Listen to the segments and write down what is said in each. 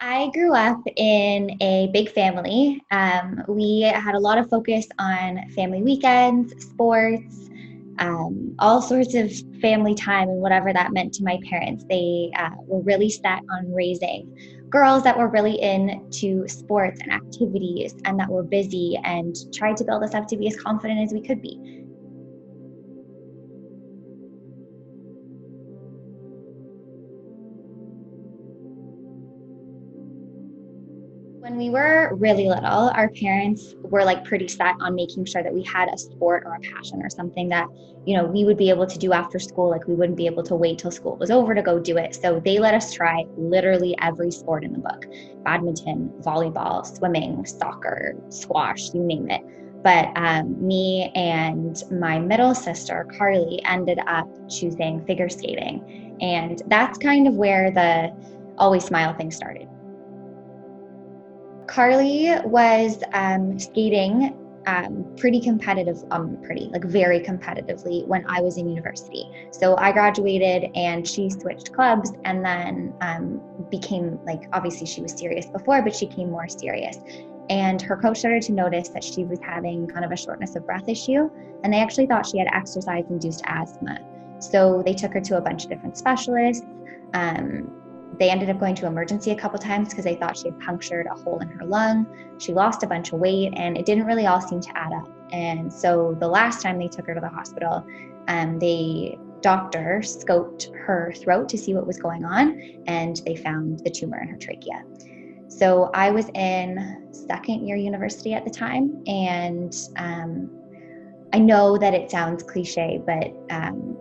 I grew up in a big family. We had a lot of focus on family weekends, sports, all sorts of family time, and whatever that meant to my parents. They were really set on raising girls that were really into sports and activities and that were busy and tried to build us up to be as confident as we could be. When we were really little, our parents were like pretty set on making sure that we had a sport or a passion or something that, we would be able to do after school. Like we wouldn't be able to wait till school was over to go do it. So they let us try literally every sport in the book: badminton, volleyball, swimming, soccer, squash, you name it. But me and my middle sister, Carly, ended up choosing figure skating. And that's kind of where the Always Smile thing started. Carly was skating pretty competitive, like very competitively when I was in university. So I graduated and she switched clubs and then became like, obviously she was serious before, but she became more serious. And her coach started to notice that she was having kind of a shortness of breath issue. And they actually thought she had exercise-induced asthma. So they took her to a bunch of different specialists. Um, they ended up going to emergency a couple times because they thought she had punctured a hole in her lung. She lost a bunch of weight and it didn't really all seem to add up. And so the last time they took her to the hospital, the doctor scoped her throat to see what was going on, and they found the tumor in her trachea. So I was in second year university at the time, and I know that it sounds cliche, but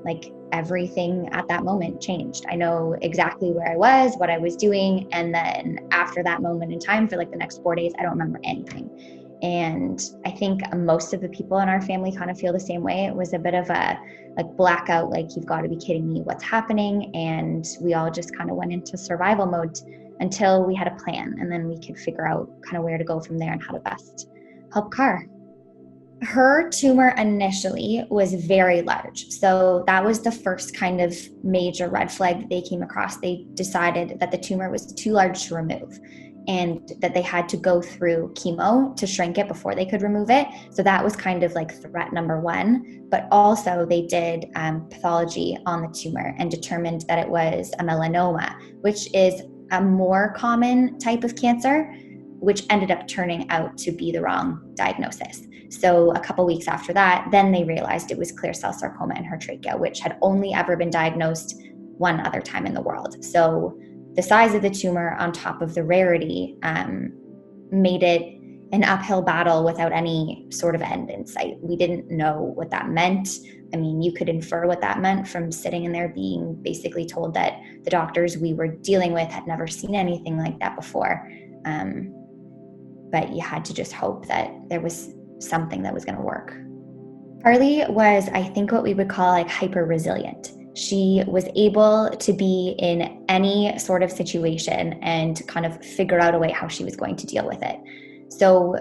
like everything at that moment changed. I know exactly where I was, what I was doing. And then after that moment in time, for like the next 4 days, I don't remember anything. And I think most of the people in our family kind of feel the same way. It was a bit of a like blackout, like, you've got to be kidding me, what's happening? And we all just kind of went into survival mode until we had a plan. And then we could figure out kind of where to go from there and how to best help Car. Her tumor initially was very large. So that was the first kind of major red flag that they came across. They decided that the tumor was too large to remove and that they had to go through chemo to shrink it before they could remove it. So that was kind of like threat number one. But also they did pathology on the tumor and determined that it was a melanoma, which is a more common type of cancer, which ended up turning out to be the wrong diagnosis. So a couple weeks after that, then they realized it was clear cell sarcoma in her trachea, which had only ever been diagnosed one other time in the world. So the size of the tumor on top of the rarity made it an uphill battle without any sort of end in sight. We didn't know what that meant. I mean, you could infer what that meant from sitting in there being basically told that the doctors we were dealing with had never seen anything like that before. But you had to just hope that there was something that was going to work. Carly was, I think, what we would call like hyper resilient. She was able to be in any sort of situation and kind of figure out a way how she was going to deal with it. So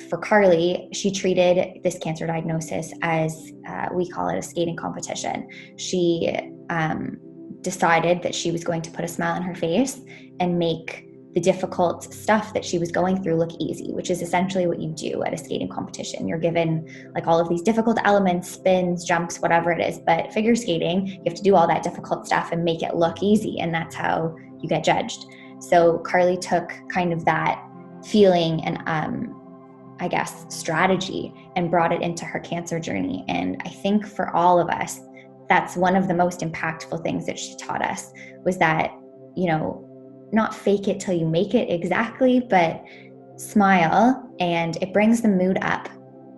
for Carly, she treated this cancer diagnosis as we call it a skating competition. She decided that she was going to put a smile on her face and make the difficult stuff that she was going through look easy, which is essentially what you do at a skating competition. You're given like all of these difficult elements, spins, jumps, whatever it is. But figure skating, you have to do all that difficult stuff and make it look easy. And that's how you get judged. So Carly took kind of that feeling and I guess strategy and brought it into her cancer journey. And I think for all of us, that's one of the most impactful things that she taught us, was that, not fake it till you make it exactly, but smile, and it brings the mood up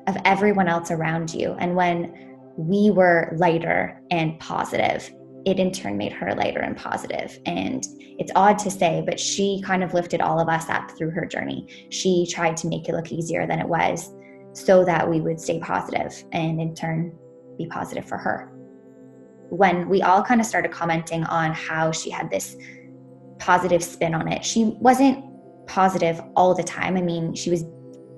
of everyone else around you. And when we were lighter and positive, it in turn made her lighter and positive. And it's odd to say, but she kind of lifted all of us up through her journey. She tried to make it look easier than it was so that we would stay positive and in turn be positive for her. When we all kind of started commenting on how she had this positive spin on it, she wasn't positive all the time. I mean, she was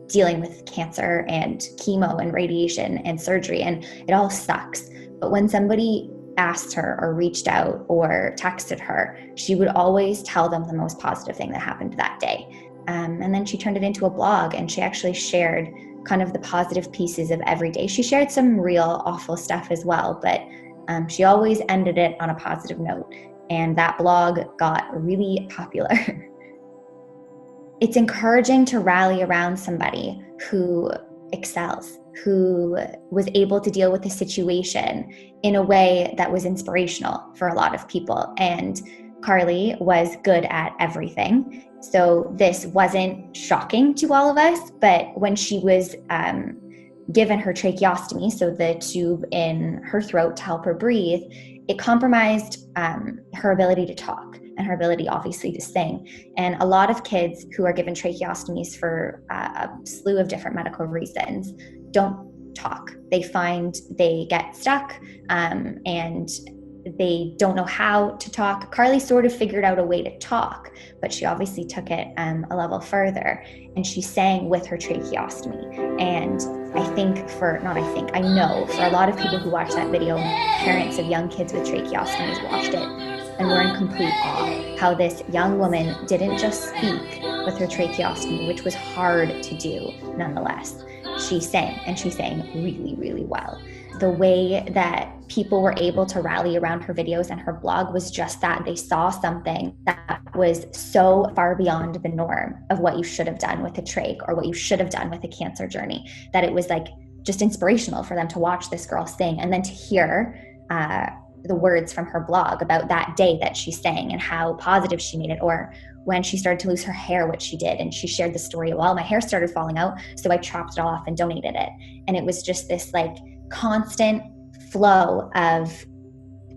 dealing with cancer and chemo and radiation and surgery, and it all sucks. But when somebody asked her or reached out or texted her, she would always tell them the most positive thing that happened that day. And then she turned it into a blog, and she actually shared kind of the positive pieces of every day. She shared some real awful stuff as well, but she always ended it on a positive note. And that blog got really popular. It's encouraging to rally around somebody who excels, who was able to deal with the situation in a way that was inspirational for a lot of people. And Carley was good at everything. So this wasn't shocking to all of us, but when she was given her tracheostomy, so the tube in her throat to help her breathe, it compromised her ability to talk and her ability, obviously, to sing. And a lot of kids who are given tracheostomies for a slew of different medical reasons don't talk. They find they get stuck and they don't know how to talk. Carley sort of figured out a way to talk, but she obviously took it a level further, and she sang with her tracheostomy. And I know for a lot of people who watched that video, parents of young kids with tracheostomies watched it and were in complete awe how this young woman didn't just speak with her tracheostomy, which was hard to do nonetheless. She sang, and she sang really, really well. The way that people were able to rally around her videos and her blog was just that they saw something that was so far beyond the norm of what you should have done with a trach or what you should have done with a cancer journey, that it was like just inspirational for them to watch this girl sing and then to hear the words from her blog about that day that she sang and how positive she made it, or when she started to lose her hair, what she did. And she shared the story, well, my hair started falling out, so I chopped it all off and donated it. And it was just this like constant flow of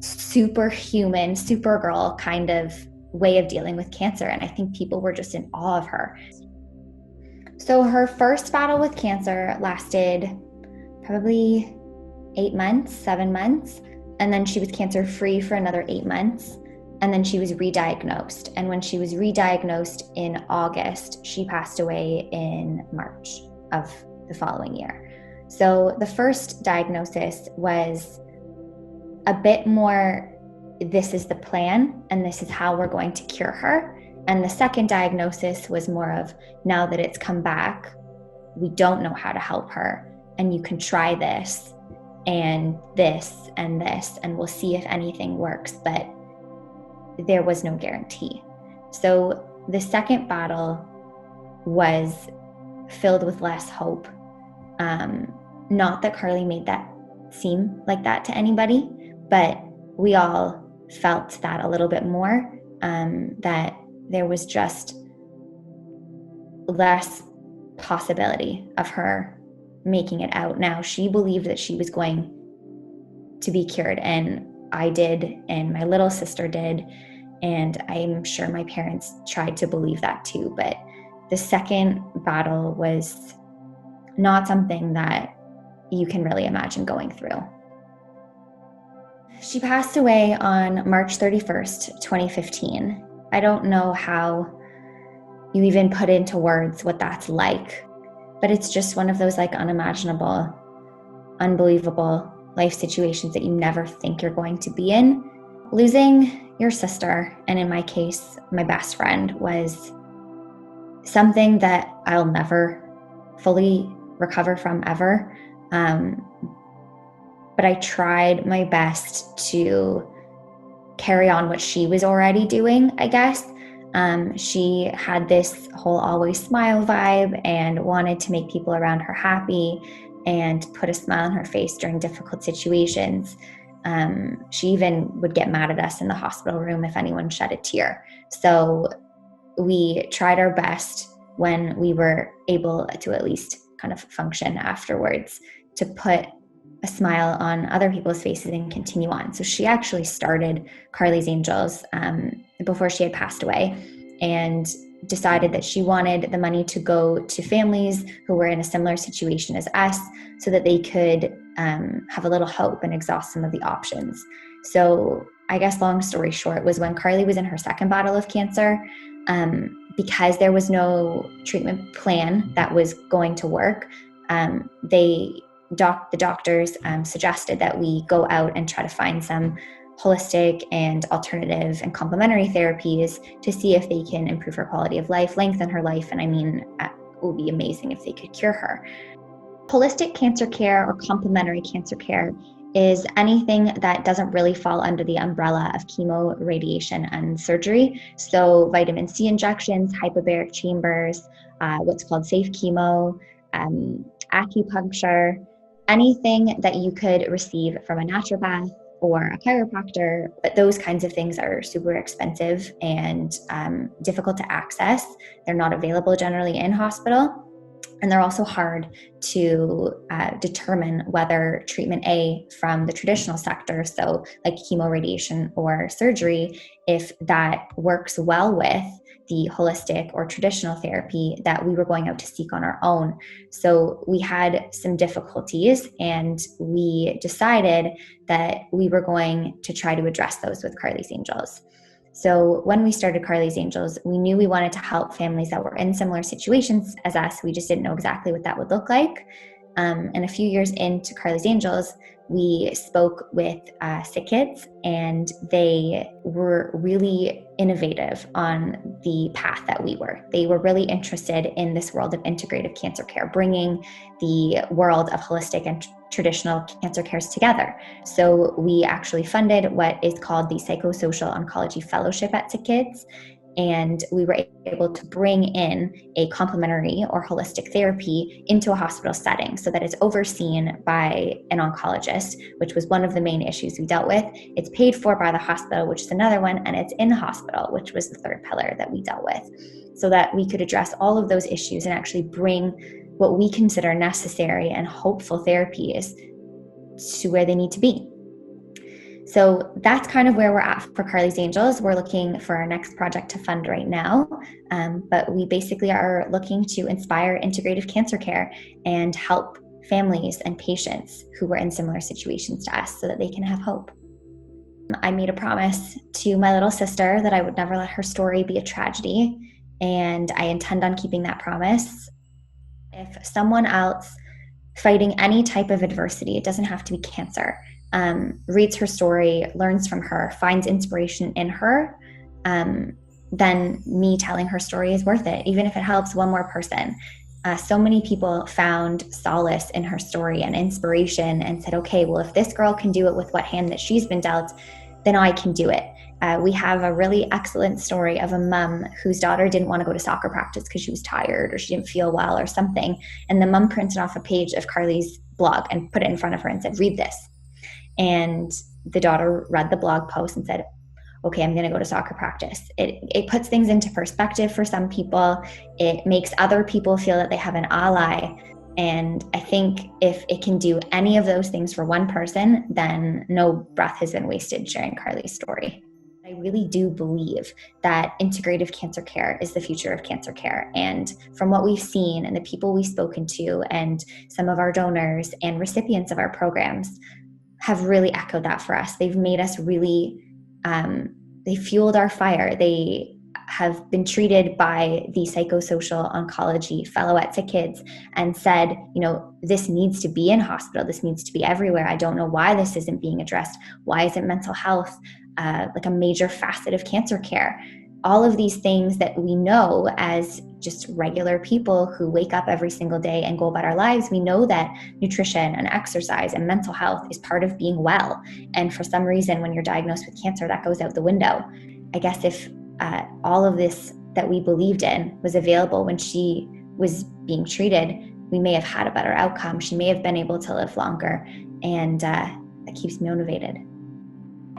superhuman, Supergirl kind of way of dealing with cancer. And I think people were just in awe of her. So her first battle with cancer lasted probably 7 months. And then she was cancer free for another 8 months. And then she was re-diagnosed. And when she was re-diagnosed in August, she passed away in March of the following year. So the first diagnosis was a bit more, this is the plan and this is how we're going to cure her. And the second diagnosis was more of, now that it's come back, we don't know how to help her, and you can try this and this and this, and we'll see if anything works, but there was no guarantee. So the second battle was filled with less hope. Not that Carley made that seem like that to anybody, but we all felt that a little bit more, that there was just less possibility of her making it out. Now, she believed that she was going to be cured, and I did, and my little sister did, and I'm sure my parents tried to believe that too. But the second battle was not something that you can really imagine going through. She passed away on March 31st, 2015. I don't know how you even put into words what that's like, but it's just one of those like unimaginable, unbelievable life situations that you never think you're going to be in. Losing your sister, and in my case, my best friend, was something that I'll never fully recover from ever. But I tried my best to carry on what she was already doing, I guess. She had this whole always smile vibe and wanted to make people around her happy and put a smile on her face during difficult situations. She even would get mad at us in the hospital room if anyone shed a tear. So we tried our best when we were able to at least kind of function afterwards to put a smile on other people's faces and continue on. So she actually started Carley's Angels before she had passed away, and decided that she wanted the money to go to families who were in a similar situation as us, so that they could have a little hope and exhaust some of the options. So I guess long story short was when Carley was in her second battle of cancer, because there was no treatment plan that was going to work, they the doctors suggested that we go out and try to find some holistic and alternative and complementary therapies to see if they can improve her quality of life, lengthen her life. And I mean, it would be amazing if they could cure her. Holistic cancer care or complementary cancer care is anything that doesn't really fall under the umbrella of chemo, radiation, and surgery. So vitamin C injections, hyperbaric chambers, what's called safe chemo, acupuncture, anything that you could receive from a naturopath or a chiropractor, but those kinds of things are super expensive and difficult to access. They're not available generally in hospital. And they're also hard to determine whether treatment A from the traditional sector, so like chemo, radiation, or surgery, if that works well with the holistic or traditional therapy that we were going out to seek on our own. So we had some difficulties, and we decided that we were going to try to address those with Carley's Angels. So when we started Carley's Angels, we knew we wanted to help families that were in similar situations as us. We just didn't know exactly what that would look like. And a few years into Carley's Angels, we spoke with sick kids, and they were really innovative on the path that we were. They were really interested in this world of integrative cancer care, bringing the world of holistic and traditional cancer cares together. So we actually funded what is called the Psychosocial Oncology Fellowship at Sick Kids. And we were able to bring in a complementary or holistic therapy into a hospital setting so that it's overseen by an oncologist, which was one of the main issues we dealt with. It's paid for by the hospital, which is another one, and it's in hospital, which was the third pillar that we dealt with, so that we could address all of those issues and actually bring what we consider necessary and hopeful therapies to where they need to be. So that's kind of where we're at for Carley's Angels. We're looking for our next project to fund right now, but we basically are looking to inspire integrative cancer care and help families and patients who were in similar situations to us so that they can have hope. I made a promise to my little sister that I would never let her story be a tragedy, and I intend on keeping that promise. If someone else fighting any type of adversity, it doesn't have to be cancer, reads her story, learns from her, finds inspiration in her, then me telling her story is worth it, even if it helps one more person. So many people found solace in her story and inspiration and said, okay, well, if this girl can do it with what hand that she's been dealt, then I can do it. We have a really excellent story of a mom whose daughter didn't want to go to soccer practice because she was tired or she didn't feel well or something. And the mom printed off a page of Carley's blog and put it in front of her and said, read this. And the daughter read the blog post and said, okay, I'm going to go to soccer practice. It puts things into perspective for some people. It makes other people feel that they have an ally. And I think if it can do any of those things for one person, then no breath has been wasted sharing Carley's story. I really do believe that integrative cancer care is the future of cancer care. And from what we've seen and the people we've spoken to and some of our donors and recipients of our programs have really echoed that for us. They've made us really, they fueled our fire. They have been treated by the psychosocial oncology fellow at Sick Kids and said, this needs to be in hospital. This needs to be everywhere. I don't know why this isn't being addressed. Why isn't mental health like a major facet of cancer care? All of these things that we know as just regular people who wake up every single day and go about our lives, we know that nutrition and exercise and mental health is part of being well. And for some reason, when you're diagnosed with cancer, that goes out the window. I guess if all of this that we believed in was available when she was being treated, we may have had a better outcome. She may have been able to live longer, and that keeps me motivated.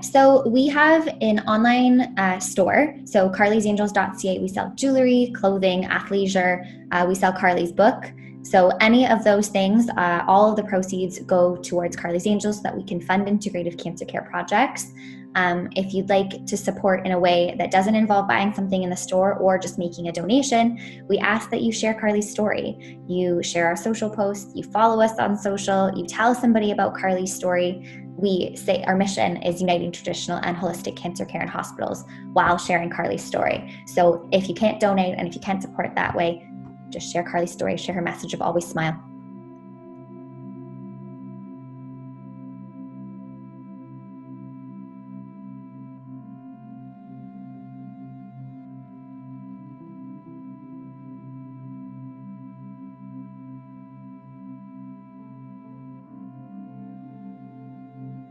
So we have an online store. So carleysangels.ca, we sell jewelry, clothing, athleisure. We sell Carley's book. So any of those things, all of the proceeds go towards Carley's Angels so that we can fund integrative cancer care projects. If you'd like to support in a way that doesn't involve buying something in the store or just making a donation, we ask that you share Carley's story. You share our social posts, you follow us on social, you tell somebody about Carley's story. We say our mission is uniting traditional and holistic cancer care in hospitals while sharing Carley's story. So if you can't donate and if you can't support it that way, just share Carley's story, share her message of always smile.